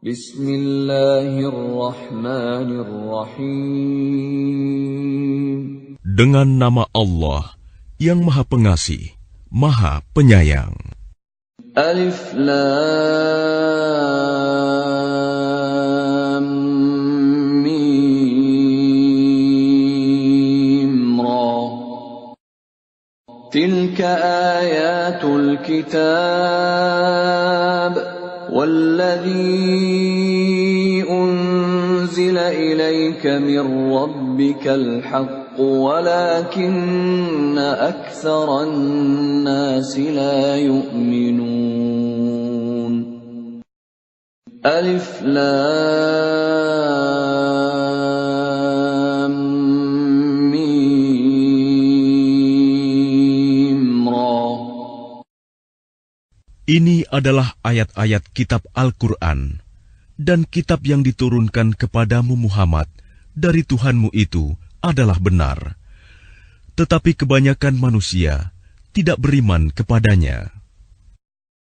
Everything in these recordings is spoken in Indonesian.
Bismillahirrahmanirrahim. Dengan nama Allah yang Maha Pengasih, Maha Penyayang. Alif Lam Mim Ra. Tilka ayatul kitab والذي أنزل إليك من ربك الحق ولكن أكثر الناس لا يؤمنون ألف لام ميم را. Ini adalah ayat-ayat kitab Al-Quran dan kitab yang diturunkan kepadamu Muhammad dari Tuhanmu itu adalah benar. Tetapi kebanyakan manusia tidak beriman kepadanya.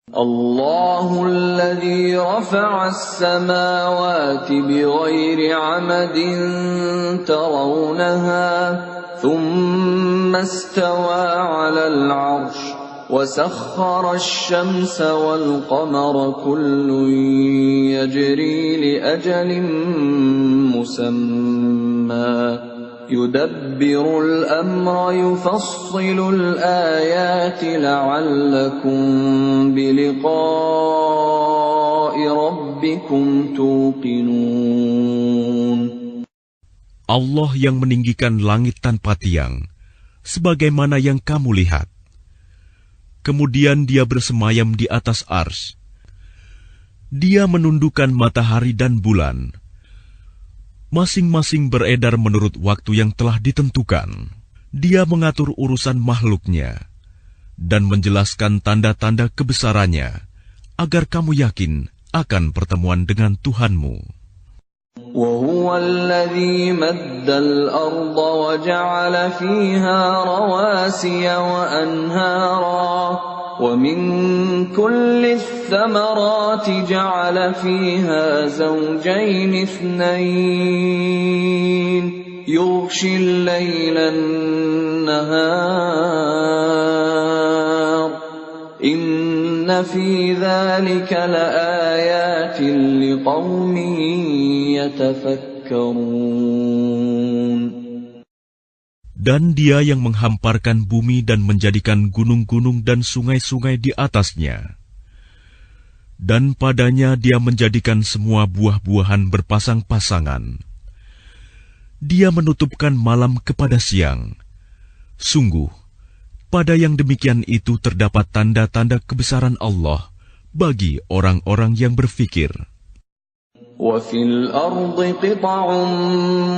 Allahul ladzi rafa'a as-samawati bighairi 'amadin tarawnaha thumma istawa 'alal 'arsy وسخر الشمس والقمر كل يجري لأجل مسمى يدبر الأمر يفصل الآيات لعلكم بلقاء ربكم توقنون. Allah yang meninggikan langit tanpa tiang, sebagaimana yang kamu lihat. Kemudian dia bersemayam di atas ars. Dia menundukkan matahari dan bulan. Masing-masing beredar menurut waktu yang telah ditentukan. Dia mengatur urusan makhluknya dan menjelaskan tanda-tanda kebesarannya agar kamu yakin akan pertemuan dengan Tuhanmu. وَهُوَ الَّذِي مَدَّ الْأَرْضَ وَجَعَلَ فِيهَا رَوَاسِيَ وَأَنْهَارًا وَمِنْ كُلِّ الثَّمَرَاتِ جَعَلَ فِيهَا زَوْجَيْنِ اثْنَيْنِ يُغْشِي اللَّيْلَ النَّهَارَ إِنَّ فِي ذَلِكَ لَآيَاتٍ لِقَوْمٍ يَتَفَكَّرُونَ. Dan dia yang menghamparkan bumi dan menjadikan gunung-gunung dan sungai-sungai di atasnya. Dan padanya dia menjadikan semua buah-buahan berpasang-pasangan. Dia menutupkan malam kepada siang. Sungguh, pada yang demikian itu terdapat tanda-tanda kebesaran Allah bagi orang-orang yang berfikir. وَفِي الْأَرْضِ قِطَعٌ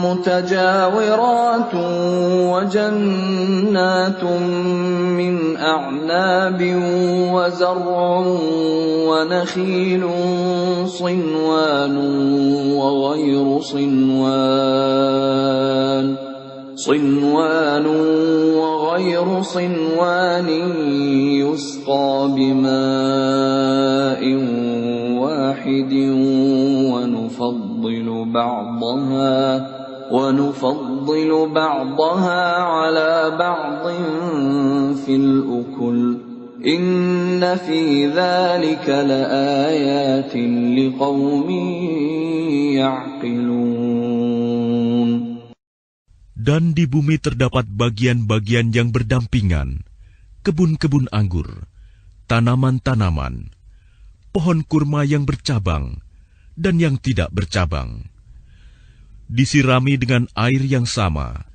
مُتَجَاوِرَاتٌ وَجَنَّاتٌ مِّنْ أَعْنَابٍ وَزَرْعٌ وَنَخِيلٌ صِنْوَانٌ وَغَيْرُ صِنْوَانٍ يُسْقَى بِمَاءٍ واحد ونفضل بعضها على بعض في الأكل إن في ذلك لآيات لقوم يعقلون. Dan di bumi terdapat bagian-bagian yang berdampingan, kebun-kebun anggur, tanaman-tanaman, pohon kurma yang bercabang dan yang tidak bercabang, disirami dengan air yang sama.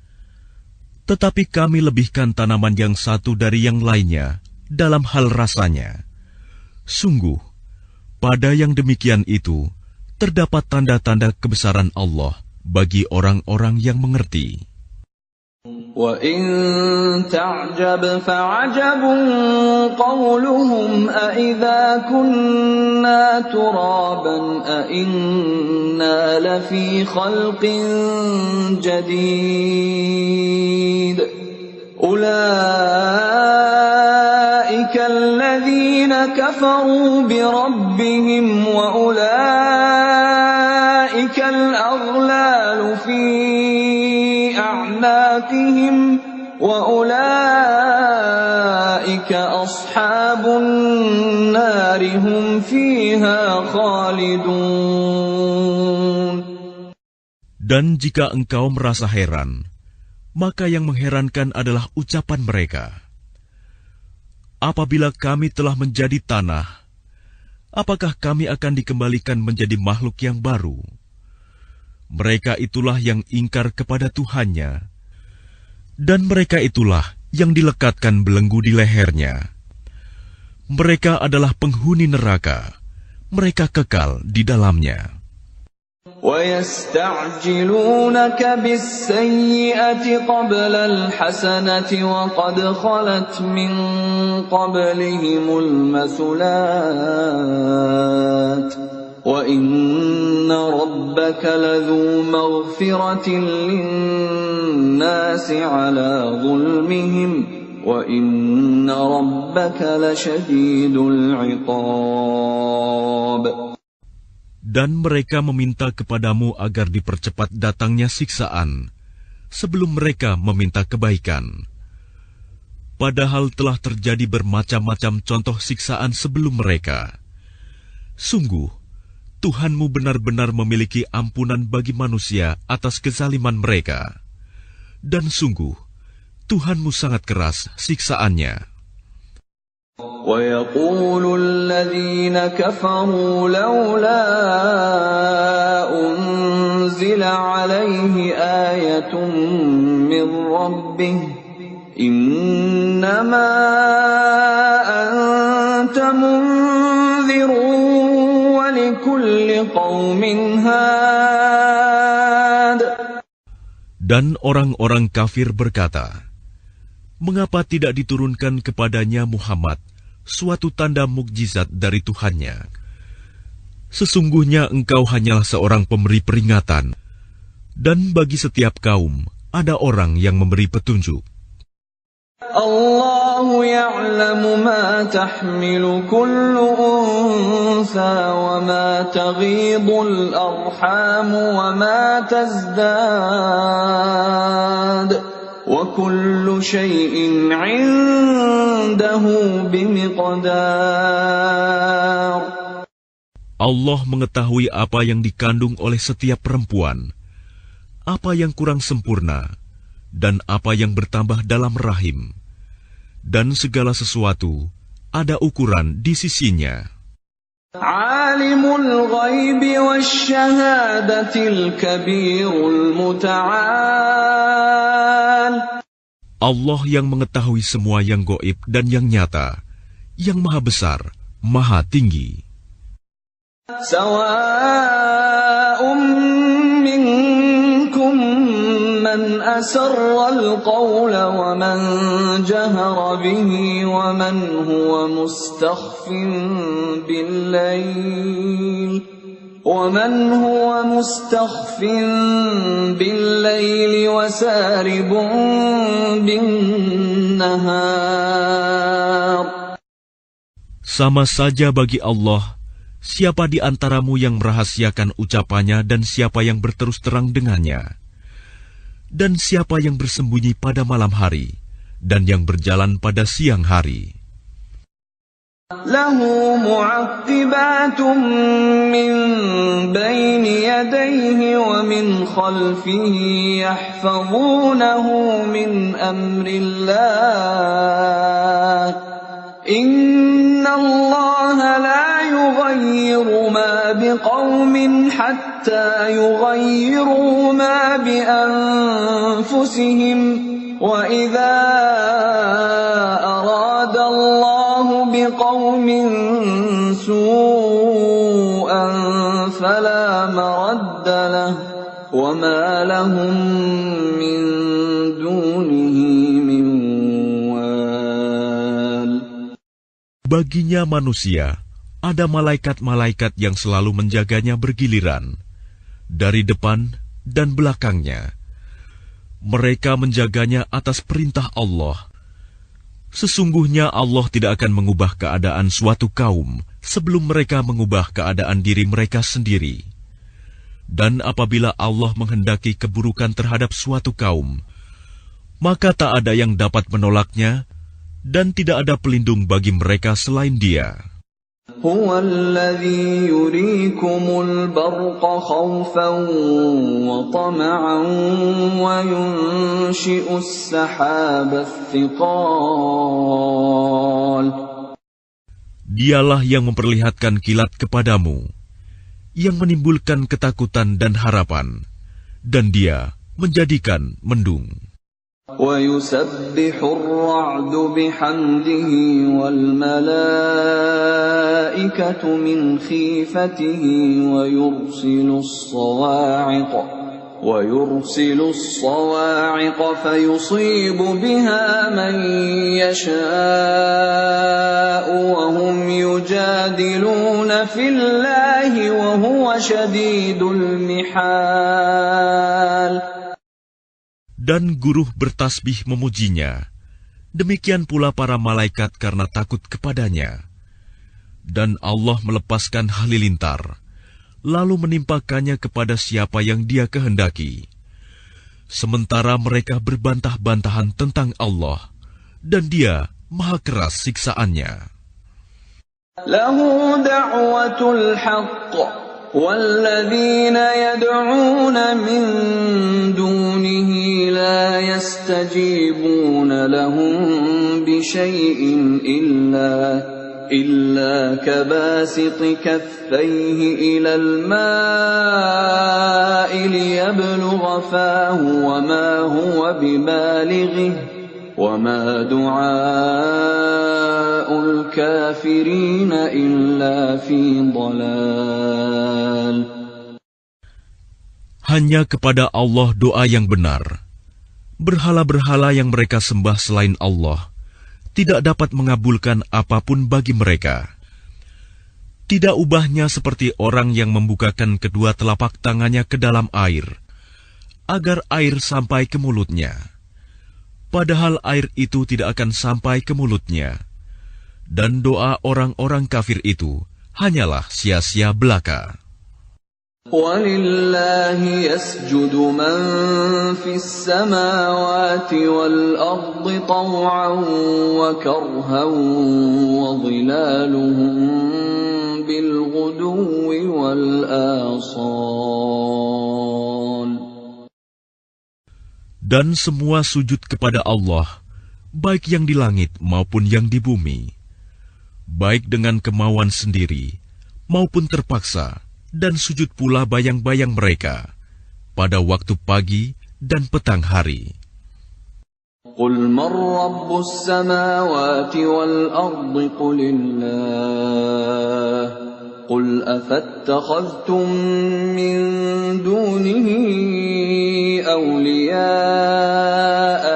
Tetapi kami lebihkan tanaman yang satu dari yang lainnya dalam hal rasanya. Sungguh, pada yang demikian itu terdapat tanda-tanda kebesaran Allah bagi orang-orang yang mengerti. وَإِن تَعْجَبْ فَعَجَبٌ قَوْلُهُمْ أَإِذَا كُنَّا تُرَابًا أَإِنَّا لَفِي خَلْقٍ جَدِيدٍ أُولَئِكَ الَّذِينَ كَفَرُوا بِرَبِّهِمْ وَأُولَئِكَ في أعناقهم وأولئك أصحاب النار هم فيها خالدون. Dan jika engkau merasa heran, maka yang mengherankan adalah ucapan mereka. Apabila kami telah menjadi tanah, apakah kami akan dikembalikan menjadi makhluk yang baru? Mereka itulah yang ingkar kepada Tuhannya, dan mereka itulah yang dilekatkan belenggu di lehernya. Mereka adalah penghuni neraka, mereka kekal di dalamnya. وَيَسْتَعْجِلُونَكَ بِالسَّيِّئَةِ قَبْلَ الْحَسَنَةِ وَقَدْ خَلَتْ مِنْ قَبْلِهِمُ الْمَثُلَاتُ وَإِنَّ رَبَّكَ لَذُو مَغْفِرَةٍ لِلنَّاسِ عَلَى ظُلْمِهِمْ وَإِنَّ رَبَّكَ لَشَدِيدُ الْعِقَابِ. Dan mereka meminta kepadamu agar dipercepat datangnya siksaan, sebelum mereka meminta kebaikan. Padahal telah terjadi bermacam-macam contoh siksaan sebelum mereka. Sungguh, Tuhanmu benar-benar memiliki ampunan bagi manusia atas kezaliman mereka. Dan sungguh, Tuhanmu sangat keras siksaannya. وَيَقُولُ الَّذِينَ كَفَرُوا لَوْلَا أُنْزِلَ عَلَيْهِ آيَةٌ مِّن رَّبِّهِ إِنَّمَا أَنْتَ مُنذِرٌ وَلِكُلِّ قَوْمٍ هَادٍ. Dan orang-orang kafir berkata, mengapa tidak diturunkan kepadanya Muhammad suatu tanda mukjizat dari Tuhannya? Sesungguhnya engkau hanyalah seorang pemberi peringatan, dan bagi setiap kaum ada orang yang memberi petunjuk. Allahu ya'lamu ma tahmilu kullu untha wa ma taghidul arhamu wa ma tazdad. وَكُلُّ شَيْءٍ عِندَهُ بِمِقْدَارٍ. Allah mengetahui apa yang dikandung oleh setiap perempuan, apa yang kurang sempurna, dan apa yang bertambah dalam rahim. Dan segala sesuatu ada ukuran di sisinya. Alimul ghaibi wasyahadatil kabirul muta'al. Allah yang mengetahui semua yang gaib dan yang nyata, yang maha besar, maha tinggi. Sawa'un minkum man asarral qawla wa man jahara bihi wa man huwa mustakhfin bil-lail وَمَنْ هُوَ مُسْتَخْفٍ بِاللَّيْلِ وَسَارِبٌ بِالنَّهَارِ. Sama saja bagi Allah, siapa di antaramu yang merahasiakan ucapannya dan siapa yang berterus terang dengannya, dan siapa yang bersembunyi pada malam hari dan yang berjalan pada siang hari. له معقبات من بين يديه ومن خلفه يحفظونه من أمر الله إن الله لا يغير ما بقوم حتى يغيروا ما بأنفسهم وإذا أراد الله بقوم سوءا فلا مرد له وما لهم من دونه من وال. Baginya manusia ada malaikat-malaikat yang selalu menjaganya bergiliran dari depan dan belakangnya. Mereka menjaganya atas perintah Allah. Sesungguhnya Allah tidak akan mengubah keadaan suatu kaum sebelum mereka mengubah keadaan diri mereka sendiri. Dan apabila Allah menghendaki keburukan terhadap suatu kaum, maka tak ada yang dapat menolaknya, dan tidak ada pelindung bagi mereka selain Dia. هو الذي يريكم البرق خوفا وطمعا وينشئ السحاب الثقال. Dialah yang memperlihatkan kilat kepadamu, yang menimbulkan ketakutan dan harapan, dan Dia menjadikan mendung. وَيُسَبِّحُ الرَّعْدُ بِحَمْدِهِ وَالْمَلَائِكَةُ مِنْ خِيفَتِهِ وَيُرْسِلُ الصَّوَاعِقَ فَيُصِيبُ بِهَا مَنْ يَشَاءُ وَهُمْ يُجَادِلُونَ فِي اللَّهِ وَهُوَ شَدِيدُ الْمِحَالِ. Dan guruh bertasbih memujinya, demikian pula para malaikat karena takut kepadanya. Dan Allah melepaskan halilintar, lalu menimpakannya kepada siapa yang Dia kehendaki. Sementara mereka berbantah-bantahan tentang Allah, dan Dia maha keras siksaannya. Lahu da'watul haqq والذين يدعون من دونه لا يستجيبون لهم بشيء إلا كباسط كفيه إلى الماء ليبلغ فاه وما هو ببالغه وما دعاء الكافرين إلا في ضلال. Hanya kepada Allah doa yang benar. Berhala-berhala yang mereka sembah selain Allah tidak dapat mengabulkan apapun bagi mereka. Tidak ubahnya seperti orang yang membukakan kedua telapak tangannya ke dalam air, agar air sampai ke mulutnya. Padahal air itu tidak akan sampai ke mulutnya. Dan doa orang-orang kafir itu hanyalah sia-sia belaka. وَلِلَّهِ يَسْجُدُ مَن فِي السَّمَاوَاتِ وَالْأَرْضِ طَوْعًا وَكَرْهًا وَظِلَالُهُم بِالْغُدُوِّ وَالْآصَالِ. Dan semua sujud kepada Allah, baik yang di langit maupun yang di bumi, baik dengan kemauan sendiri maupun terpaksa, dan sujud pula bayang-bayang mereka pada waktu pagi dan petang hari. قُلْ مَنْ رَبُّ السَّمَاوَاتِ وَالْأَرْضِ قُلِ اللَّهُ قُلْ أَفَاتَّخَذْتُمْ مِنْ دُونِهِ أَوْلِيَاءَ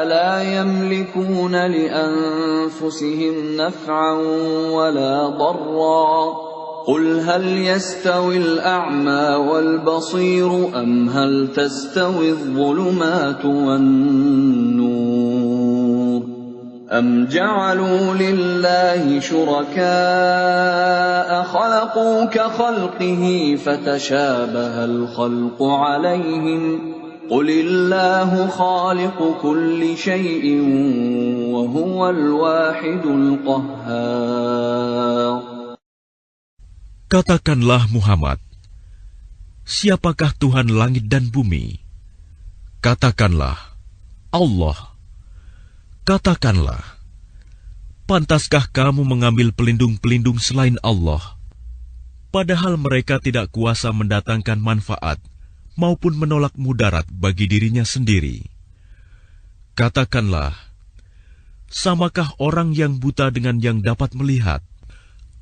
لَا يَمْلِكُونَ لِأَنفُسِهِمْ نَفْعًا وَلَا ضَرًّا قُلْ هَلْ يَسْتَوِي الْأَعْمَى وَالْبَصِيرُ أَمْ هَلْ تَسْتَوِي الظُّلُمَاتُ وَالنُّورُ أَمْ جَعَلُوا لِلَّهِ شُرَكَاءَ خَلَقُوا كَخَلْقِهِ فَتَشَابَهَ الْخَلْقُ عَلَيْهِمْ قُلِ اللَّهُ خَالِقُ كُلِّ شَيْءٍ وَهُوَ الْوَاحِدُ الْقَهَّارُ. Katakanlah Muhammad, siapakah Tuhan langit dan bumi? Katakanlah, Allah. Katakanlah, pantaskah kamu mengambil pelindung-pelindung selain Allah, padahal mereka tidak kuasa mendatangkan manfaat maupun menolak mudarat bagi dirinya sendiri? Katakanlah, samakah orang yang buta dengan yang dapat melihat?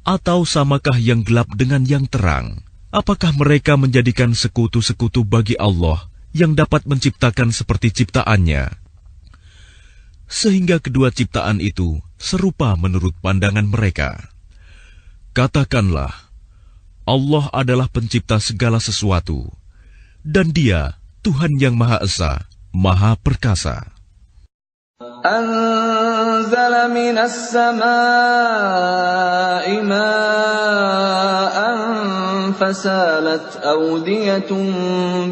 Atau samakah yang gelap dengan yang terang? Apakah mereka menjadikan sekutu-sekutu bagi Allah yang dapat menciptakan seperti ciptaannya? Sehingga kedua ciptaan itu serupa menurut pandangan mereka. Katakanlah, Allah adalah pencipta segala sesuatu, dan Dia Tuhan yang Maha Esa, Maha Perkasa. أنزل من السماء ماء فسالت أودية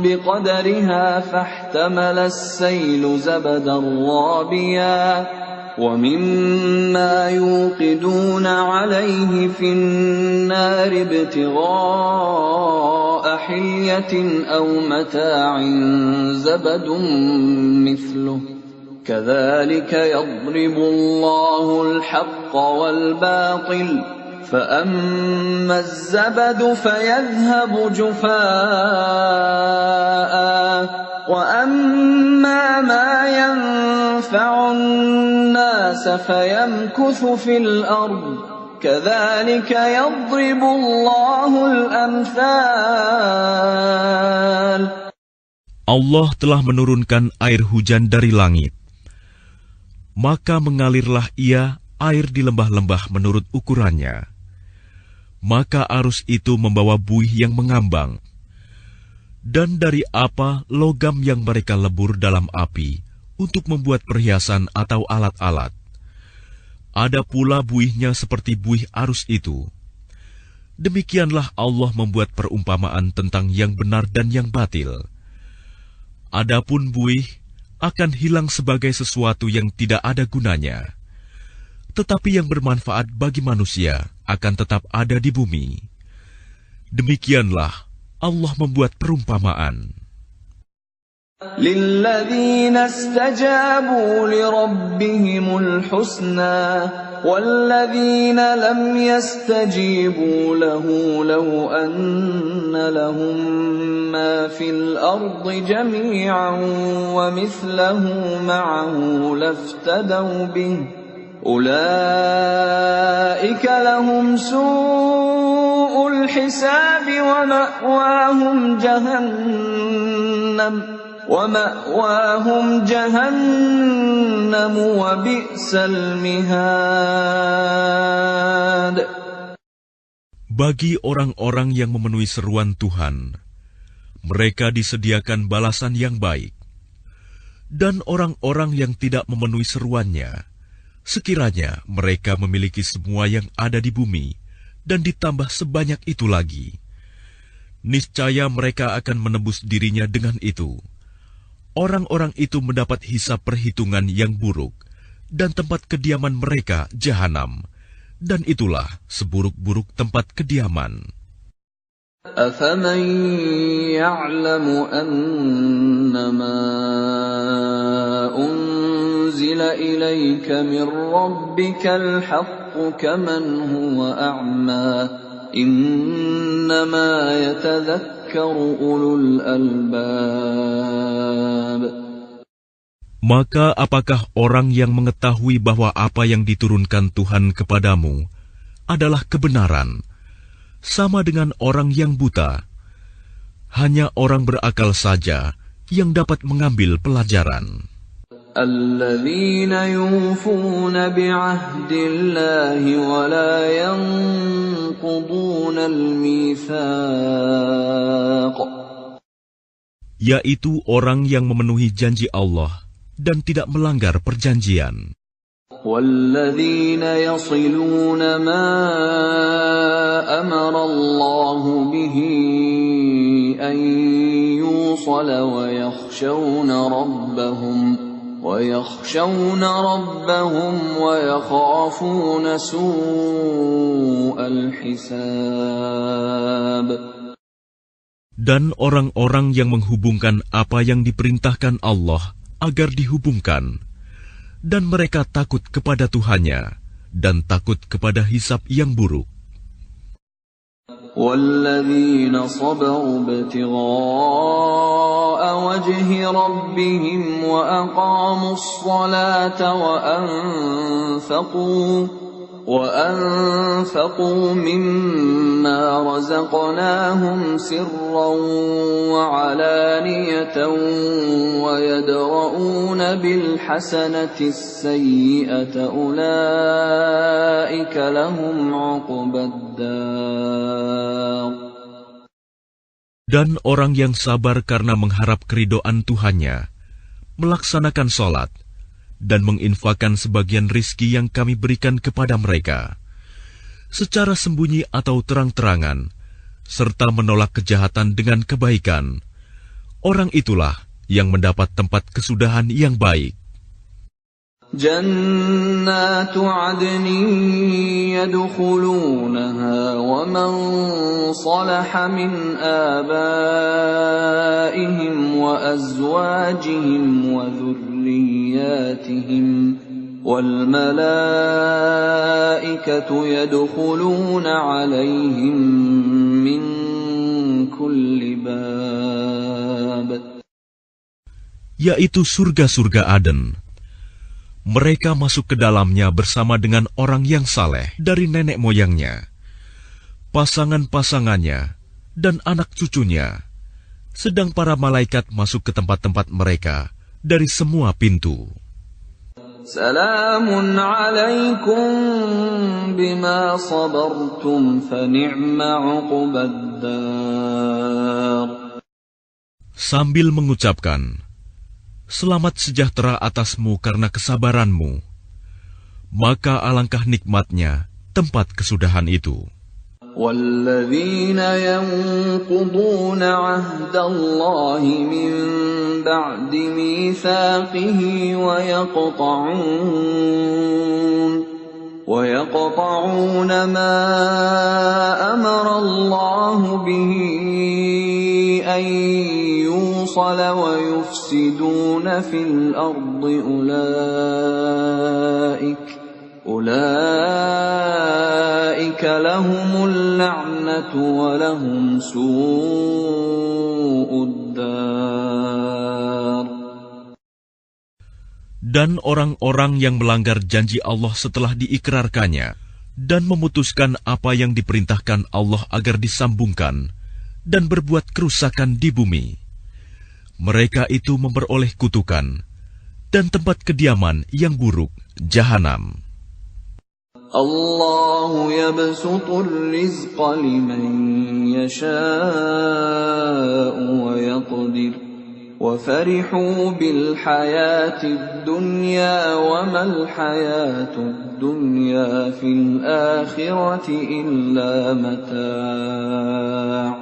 بقدرها فاحتمل السيل زبدا رابيا ومما يوقدون عليه في النار ابتغاء حلية أو متاع زبد مثله كذلك يضرب الله الحق والباطل فأما الزبد فيذهب جفاء وأما ما ينفع الناس فيمكث في الأرض كذلك يضرب الله الأمثال. Allah telah menurunkan air hujan dari langit. Maka mengalirlah ia air di lembah-lembah menurut ukurannya. Maka arus itu membawa buih yang mengambang. Dan dari apa logam yang mereka lebur dalam api untuk membuat perhiasan atau alat-alat. Ada pula buihnya seperti buih arus itu. Demikianlah Allah membuat perumpamaan tentang yang benar dan yang batil. Adapun buih akan hilang sebagai sesuatu yang tidak ada gunanya. Tetapi yang bermanfaat bagi manusia akan tetap ada di bumi. Demikianlah Allah membuat perumpamaan. لِلَّذِينَ اسْتَجَابُوا لِرَبِّهِمُ الْحُسْنَى وَالَّذِينَ لَمْ يَسْتَجِيبُوا لَهُ لَوْ أَنَّ لَهُم مَّا فِي الْأَرْضِ جَمِيعًا وَمِثْلَهُ مَعَهُ لَافْتَدَوْا بِهِ أُولَئِكَ لَهُمْ سُوءُ الْحِسَابِ وَمَأْوَاهُمْ جَهَنَّمُ وَبِئْسَ الْمِهَادُ. Bagi orang-orang yang memenuhi seruan Tuhan, mereka disediakan balasan yang baik. Dan orang-orang yang tidak memenuhi seruannya, sekiranya mereka memiliki semua yang ada di bumi dan ditambah sebanyak itu lagi, niscaya mereka akan menebus dirinya dengan itu. Orang-orang itu mendapat hisab perhitungan yang buruk, dan tempat kediaman mereka jahanam, dan itulah seburuk-buruk tempat kediaman. أَفَمَنْ يَعْلَمُ أَنَّمَا أُنْزِلَ إِلَيْكَ مِنْ رَبِّكَ الْحَقُّ كَمَنْ هُوَ أَعْمَى إِنَّمَا يَتَذَكَّرُ أُولُو الْأَلْبَابِ. Maka apakah orang yang mengetahui bahwa apa yang diturunkan Tuhan kepadamu adalah kebenaran, sama dengan orang yang buta? Hanya orang berakal saja yang dapat mengambil pelajaran. الَّذِينَ يُوفُونَ بِعَهْدِ اللَّهِ وَلَا يَنقُضُونَ الْمِيثَاقَ. Yaitu orang yang memenuhi janji Allah dan tidak melanggar perjanjian. وَالَّذِينَ يَصِلُونَ مَا أَمَرَ اللَّهُ بِهِ أَن يُوصَلَ وَيَخْشَوْنَ رَبَّهُمْ وَيَخَافُونَ سُوءَ الْحِسَابِ. Dan orang-orang yang menghubungkan apa yang diperintahkan Allah agar dihubungkan, dan mereka takut kepada Tuhannya dan takut kepada hisab yang buruk. وَالَّذِينَ صَبَرُوا ابْتِغَاءَ وَجْهِ رَبِّهِمْ وَأَقَامُوا الصَّلَاةَ وَأَنفَقُوا مِمَّا رَزَقْنَاهُمْ سِرًّا وَعَلَانِيَةً وَيَدْرَءُونَ بِالْحَسَنَةِ السَّيِّئَةَ أُولَئِكَ لَهُمْ عُقْبَى الدَّارِ. Dan orang yang sabar karena mengharap keridhaan Tuhannya, melaksanakan sholat, dan menginfakkan sebagian rizki yang kami berikan kepada mereka, secara sembunyi atau terang-terangan, serta menolak kejahatan dengan kebaikan, orang itulah yang mendapat tempat kesudahan yang baik. جنات عدن يدخلونها ومن صلح من آبائهم وأزواجهم وذرياتهم والملائكة يدخلون عليهم من كل باب. Yaitu surga-surga Aden. Mereka masuk ke dalamnya bersama dengan orang yang saleh dari nenek moyangnya, pasangan-pasangannya, dan anak cucunya. Sedang para malaikat masuk ke tempat-tempat mereka dari semua pintu. Salamun alaikum bima sabartum fa ni'ma 'uqbaddar. Sambil mengucapkan, selamat sejahtera atasmu karena kesabaranmu, maka alangkah nikmatnya tempat kesudahan itu. وَالَّذِينَ يَنقُضُونَ عَهْدَ اللَّهِ مِن بَعْدِ مِيثَاقِهِ وَيَقْطَعُونَ مَا أَمَرَ اللَّهُ بِهِ أَن يُوصَلَ وَيُفْسِدُونَ فِي الْأَرْضِ أُولَئِكَ لَهُمُ اللَّعْنَةُ وَلَهُمْ سُوءُ الدَّارِ. Dan orang-orang yang melanggar janji Allah setelah diikrarkannya dan memutuskan apa yang diperintahkan Allah agar disambungkan dan berbuat kerusakan di bumi, mereka itu memperoleh kutukan dan tempat kediaman yang buruk, jahanam. Allahu yabsutur rizqa liman yasha'u wa yaqdir wa farihu bil hayatid dunya wa mal hayatud dunya fil akhirati illa mata'.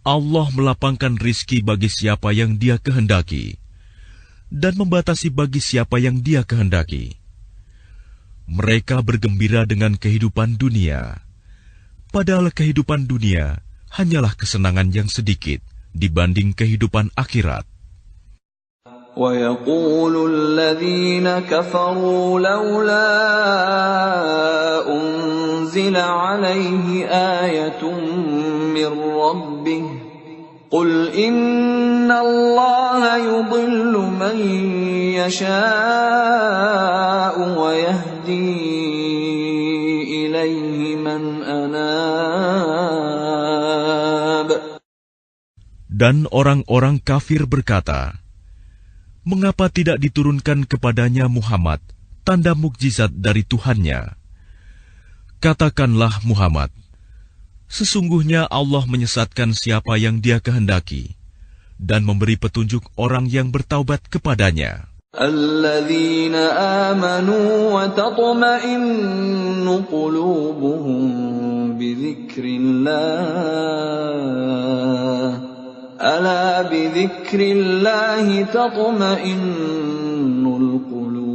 Allah melapangkan rizki bagi siapa yang Dia kehendaki dan membatasi bagi siapa yang Dia kehendaki. Mereka bergembira dengan kehidupan dunia, padahal kehidupan dunia hanyalah kesenangan yang sedikit dibanding kehidupan akhirat. وَيَقُولُ الَّذِينَ كَفَرُوا لَوْلَا أُنزِلَ عَلَيْهِ آيَةٌ مِّن رَّبِّهِ قُلْ إِنَّ اللَّهَ يُضِلُّ مَن يَشَاءُ وَيَهْدِي إِلَيْهِ مَنْ أَنَابَ. Dan orang-orang kafir berkata, mengapa tidak diturunkan kepadanya Muhammad tanda mukjizat dari Tuhannya? Katakanlah Muhammad, sesungguhnya Allah menyesatkan siapa yang Dia kehendaki dan memberi petunjuk orang yang bertaubat kepadanya. الَّذِينَ آمَنُوا وَتَطْمَئِنُّ قُلُوبُهُم بِذِكْرِ اللَّهِ أَلَا بِذِكْرِ اللَّهِ تَطْمَئِنُّ الْقُلُوبُ.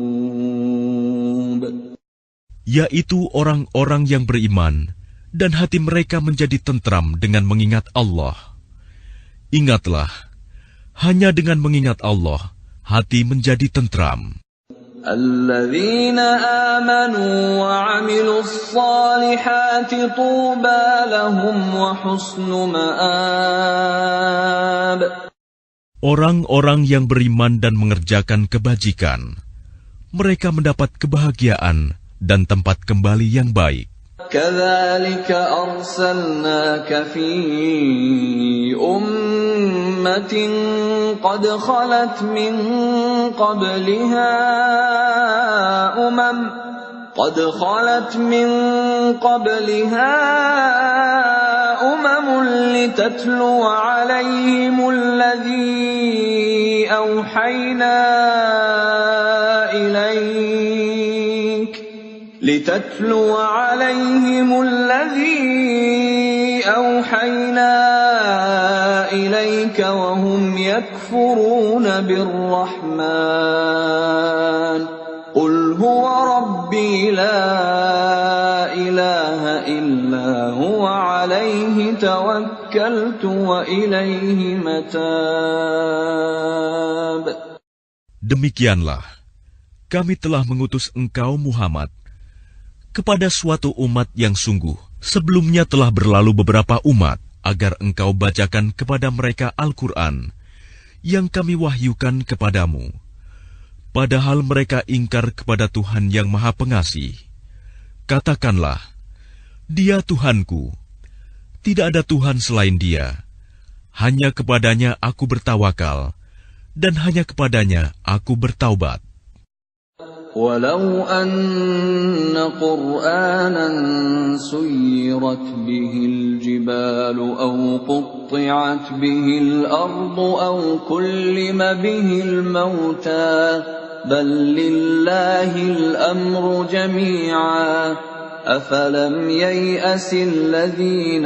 Yaitu orang-orang yang beriman dan hati mereka menjadi tentram dengan mengingat Allah. Ingatlah, hanya dengan mengingat Allah, hati menjadi tentram. الَّذِينَ آمَنُوا وَعَمِلُوا الصَّالِحَاتِ طُوبَى لَهُمْ وَحُسْنُ مَآبٍ. Orang-orang yang beriman dan mengerjakan kebajikan, mereka mendapat kebahagiaan dan tempat kembali yang baik. كَذَلِكَ أَرْسَلْنَاكَ فِي أُمَّةٍ قَدْ خَلَتْ مِنْ قَبْلِهَا أُمَمٌ لِتَتْلُوَ عَلَيْهِمُ الَّذِي أَوْحَيْنَا أوحينا إليك وهم يكفرون بالرحمن قل هو ربي لا إله إلا هو عليه توكلت وإليه متاب. Demikianlah, kami telah mengutus engkau Muhammad kepada suatu umat yang sungguh sebelumnya telah berlalu beberapa umat, agar engkau bacakan kepada mereka Al-Quran yang kami wahyukan kepadamu. Padahal mereka ingkar kepada Tuhan yang Maha Pengasih. Katakanlah, Dia Tuhanku, tidak ada Tuhan selain Dia. Hanya kepadanya aku bertawakal, dan hanya kepadanya aku bertaubat. ولو أن قرآنا سيرت به الجبال أو قطعت به الأرض أو كلم به الموتى بل لله الأمر جميعا أفلم ييأس الذين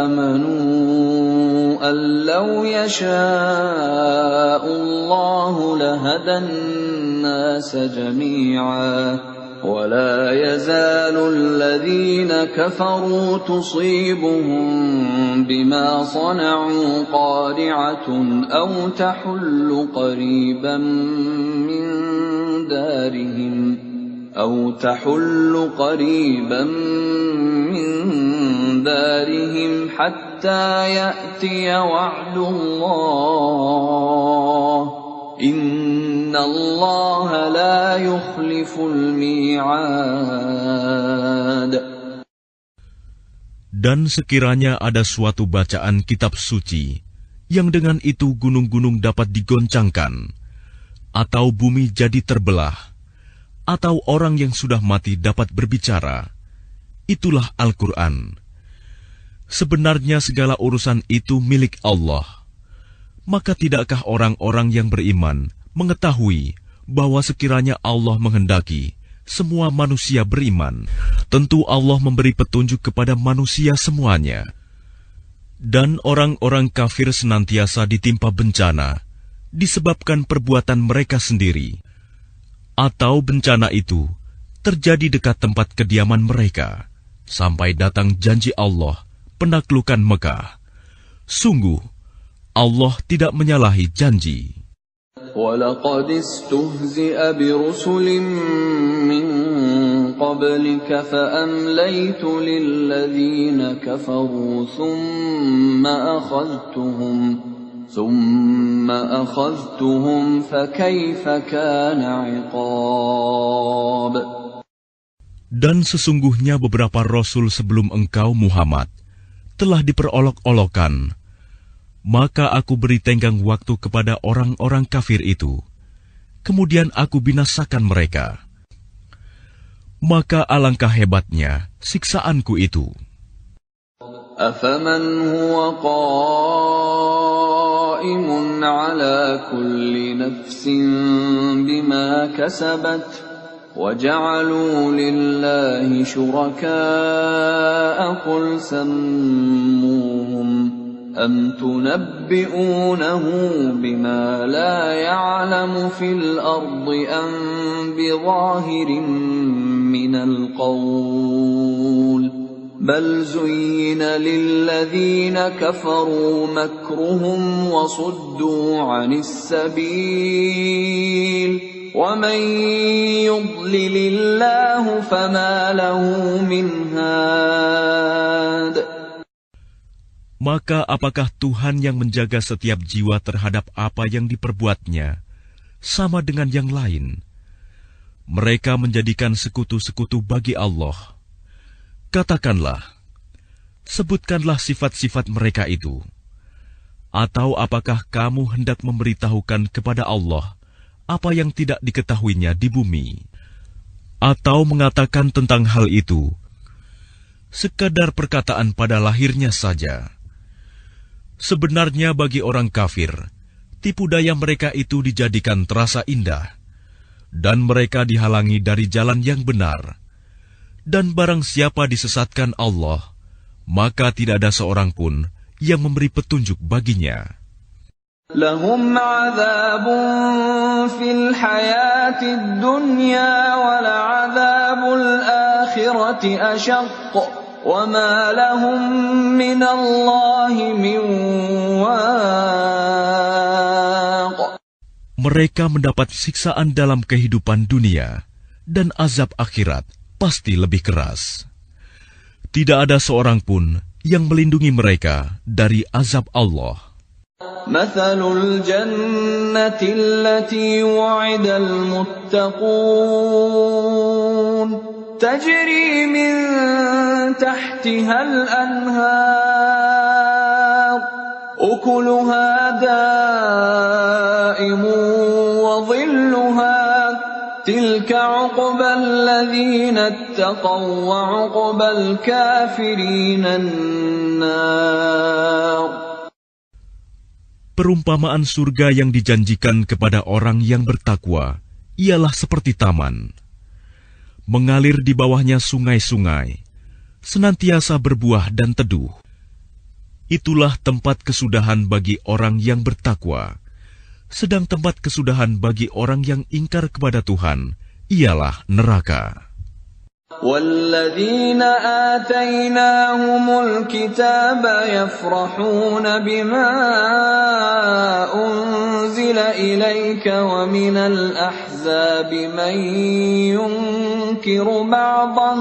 آمنوا أن لو يشاء الله لهدى الناس جميعا ولا يزال الذين كفروا تصيبهم بما صنعوا قارعة أو تحل قريبا من دارهم حتى يأتي وعد الله إن الله لا يخلف الميعاد. Dan sekiranya ada suatu bacaan kitab suci yang dengan itu gunung-gunung dapat digoncangkan, atau bumi jadi terbelah, atau orang yang sudah mati dapat berbicara, itulah Al-Quran. Sebenarnya segala urusan itu milik Allah. Maka tidakkah orang-orang yang beriman mengetahui bahwa sekiranya Allah menghendaki semua manusia beriman, tentu Allah memberi petunjuk kepada manusia semuanya. Dan orang-orang kafir senantiasa ditimpa bencana disebabkan perbuatan mereka sendiri, atau bencana itu terjadi dekat tempat kediaman mereka, sampai datang janji Allah penaklukan Mekah. Sungguh, Allah tidak menyalahi janji. وَلَقَدِ اسْتُهْزِئَ بِرُسُلٍ مِّن قَبْلِكَ فَأَمْلَيْتُ لِلَّذِينَ كَفَرُوا ثُمَّ أَخَذْتُهُمْ فَكَيْفَ كَانَ عِقَابِ. Dan sesungguhnya beberapa rasul sebelum engkau Muhammad telah diperolok-olokkan, maka aku beri tenggang waktu kepada orang-orang kafir itu. Kemudian aku binasakan mereka. Maka alangkah hebatnya siksaanku itu. أَفَمَنْ هُوَ قَائِمٌ عَلَى كُلِّ نَفْسٍ بِمَا كَسَبَتْ وَجَعَلُوا لِلَّهِ شُرَكَاءَ قُلْ سَمُّوهُمْ أَمْ تُنَبِّئُونَهُ بِمَا لَا يَعْلَمُ فِي الْأَرْضِ أَمْ بِظَاهِرٍ مِّنَ الْقَوْلِ بَلْ زُيِّنَ لِلَّذِينَ كَفَرُوا مَكْرُهُمْ وَصُدُّوا عَنِ السَّبِيلِ وَمَن يُضْلِلِ اللَّهُ فَمَا لَهُ مِنْ هَادٍ. Maka apakah Tuhan yang menjaga setiap jiwa terhadap apa yang diperbuatnya sama dengan yang lain? Mereka menjadikan sekutu-sekutu bagi Allah. Katakanlah, sebutkanlah sifat-sifat mereka itu. Atau apakah kamu hendak memberitahukan kepada Allah apa yang tidak diketahuinya di bumi? Atau mengatakan tentang hal itu sekadar perkataan pada lahirnya saja? Sebenarnya bagi orang kafir, tipu daya mereka itu dijadikan terasa indah, dan mereka dihalangi dari jalan yang benar. Dan barang siapa disesatkan Allah, maka tidak ada seorang pun yang memberi petunjuk baginya. Lahum 'adzabun fil hayatid dunya wa la'adzabul akhirati asyaqq wa ma lahum minallahi min waq. Mereka mendapat siksaan dalam kehidupan dunia, dan azab akhirat pasti lebih keras. Tidak ada seorang pun yang melindungi mereka dari azab Allah. Mathalul jannati allati wu'idal muttaqun tajri min tahtihal anhar ukuluha da'imun wa dhilluha tilka 'uqbal ladzina ittaqaw wa 'uqbal kafirina an-nar. Perumpamaan surga yang dijanjikan kepada orang yang bertakwa ialah seperti taman. Mengalir di bawahnya sungai-sungai, senantiasa berbuah dan teduh. Itulah tempat kesudahan bagi orang yang bertakwa. Sedang tempat kesudahan bagi orang yang ingkar kepada Tuhan ialah neraka. وَالَّذِينَ آتَيْنَاهُمُ الْكِتَابَ يَفْرَحُونَ بِمَا أُنزِلَ إِلَيْكَ وَمِنَ الْأَحْزَابِ مَن يُنكِرُ بَعْضَهُ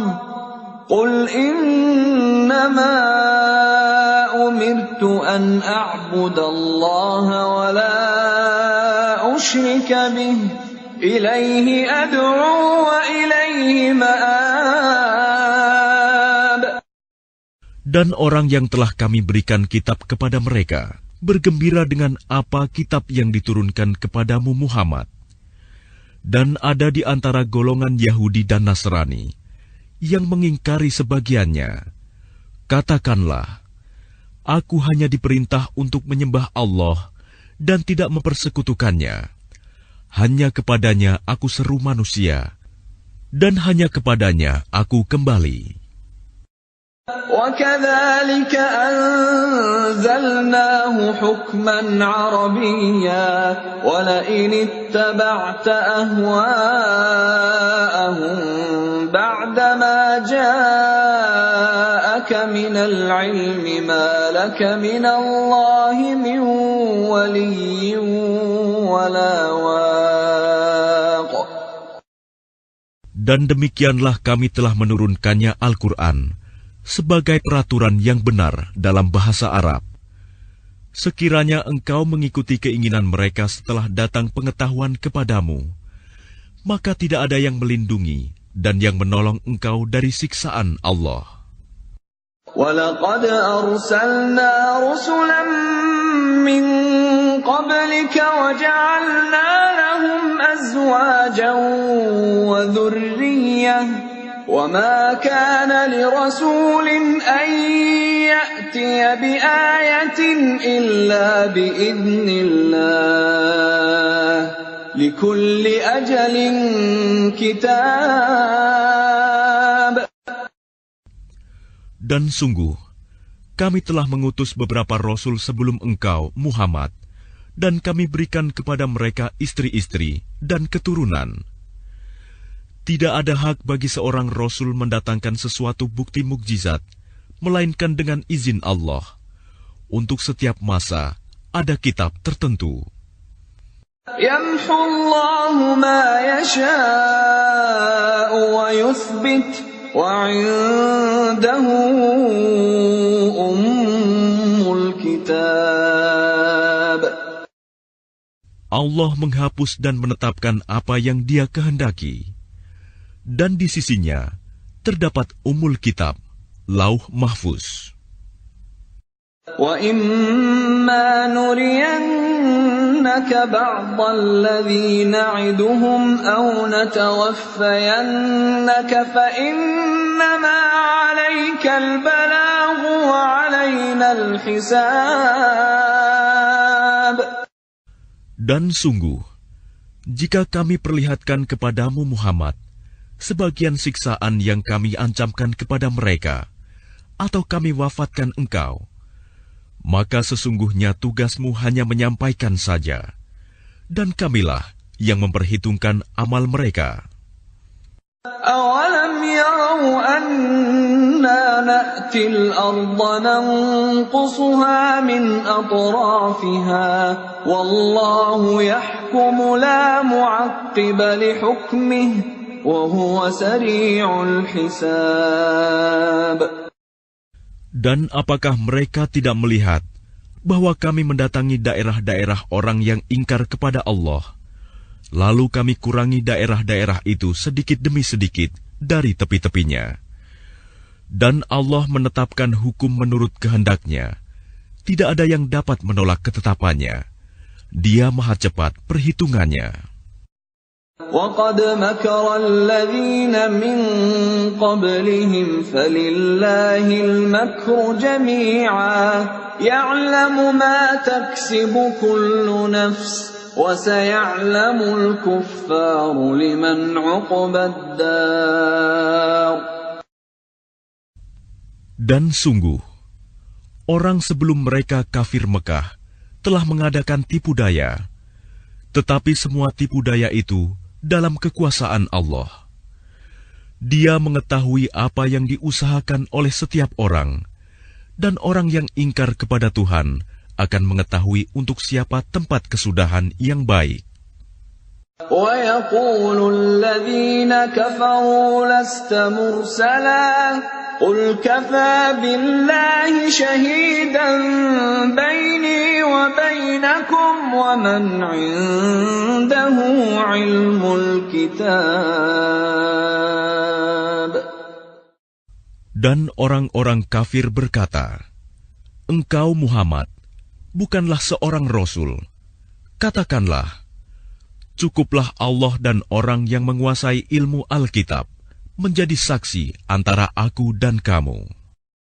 قُلْ إِنَّمَا أُمِرْتُ أَنْ أَعْبُدَ اللَّهَ وَلَا أُشْرِكَ بِهِ إِلَيْهِ أَدْعُو وَإِلَيْهِ مَآبِ. Dan orang yang telah kami berikan kitab kepada mereka bergembira dengan apa kitab yang diturunkan kepadamu Muhammad. Dan ada di antara golongan Yahudi dan Nasrani yang mengingkari sebagiannya. Katakanlah, aku hanya diperintah untuk menyembah Allah dan tidak mempersekutukannya. Hanya kepadanya aku seru manusia, dan hanya kepadanya aku kembali. وَكَذَلِكَ أَنزَلْنَاهُ حُكْمًا عَرَبِيًّا وَلَئِنِ اتَّبَعْتَ أَهْوَاءَهُم بَعْدَمَا جَاءَكَ مِنَ الْعِلْمِ مَا لَكَ مِنَ اللَّهِ مِن وَلِيٍّ وَلَا وَاقٍ. Dan demikianlah kami telah menurunkannya Al-Quran sebagai peraturan yang benar dalam bahasa Arab. Sekiranya engkau mengikuti keinginan mereka setelah datang pengetahuan kepadamu, maka tidak ada yang melindungi dan yang menolong engkau dari siksaan Allah. وَلَقَدْ أَرْسَلْنَا رُسُلًا مِّن قَبْلِكَ وَجَعَلْنَا لَهُمْ أَزْوَاجًا وَذُرِّيَّةً وَمَا كَانَ لِرَسُولٍ أَن يَأْتِيَ بِآيَةٍ إِلَّا بِإِذْنِ اللَّهِ لِكُلِّ أَجَلٍ كِتَابٌ. Dan sungguh, kami telah mengutus beberapa rasul sebelum engkau, Muhammad, dan kami berikan kepada mereka istri-istri dan keturunan. Tidak ada hak bagi seorang rasul mendatangkan sesuatu bukti mukjizat, melainkan dengan izin Allah. Untuk setiap masa, ada kitab tertentu. يَمْحُو اللَّهُ مَا يَشَاءُ وَيُثْبِتُ وَعِندَهُ أُمُّ الْكِتَابِ. Allah menghapus dan menetapkan apa yang Dia kehendaki. Dan di sisinya terdapat Ummul Kitab, Lauh Mahfuz. وَإِمَّا نُرِيَنَّكَ بَعْضَ الَّذِي نَعِدُهُمْ أَوْ نَتَوَفَّيَنَّكَ فَإِنَّمَا عَلَيْكَ الْبَلَاغُ وَعَلَيْنَا الْحِسَابُ. Dan sungguh, jika kami perlihatkan kepadamu Muhammad sebagian siksaan yang kami ancamkan kepada mereka, atau kami wafatkan engkau, maka sesungguhnya tugasmu hanya menyampaikan saja, dan kamilah yang memperhitungkan amal mereka. أَوَلَمْ يَرَوْا أَنَّا نَأْتِي الْأَرْضَ نَنقُصُهَا مِنْ أَطْرَافِهَا وَاللَّهُ يَحْكُمُ لَا مُعَقِّبَ لِحُكْمِهِ وَهُوَ سَرِيعُ الْحِسَابِ. Dan apakah mereka tidak melihat bahwa kami mendatangi daerah-daerah orang yang ingkar kepada Allah, lalu kami kurangi daerah-daerah itu sedikit demi sedikit dari tepi-tepinya. Dan Allah menetapkan hukum menurut kehendaknya. Tidak ada yang dapat menolak ketetapannya. Dia maha cepat perhitungannya. وَقَدْ مَكَرَ الَّذِينَ مِنْ قَبْلِهِمْ فَلِلَّهِ الْمَكْرُ جَمِيعًا يَعْلَمُ مَا تَكْسِبُ كُلُّ نَفْسٍ وَسَيَعْلَمُ الْكُفَّارُ لِمَنْ عُقْبَى الدَّارِ. Dan sungguh, orang sebelum mereka kafir Mekah telah mengadakan tipu daya, tetapi semua tipu daya itu dalam kekuasaan Allah. Dia mengetahui apa yang diusahakan oleh setiap orang, dan orang yang ingkar kepada Tuhan akan mengetahui untuk siapa tempat kesudahan yang baik. وَيَقُولُ الَّذِينَ كَفَرُوا لَسْتَ مُرْسَلًا قُلْ كَفَى بِاللَّهِ شَهِيدًا بَيْنِي وَبَيْنَكُمْ وَمَنْ عِندَهُ عِلْمُ الْكِتَابِ. Dan orang-orang kafir berkata, "Engkau Muhammad bukanlah seorang rasul." Katakanlah, cukuplah Allah dan orang yang menguasai ilmu Alkitab menjadi saksi antara aku dan kamu.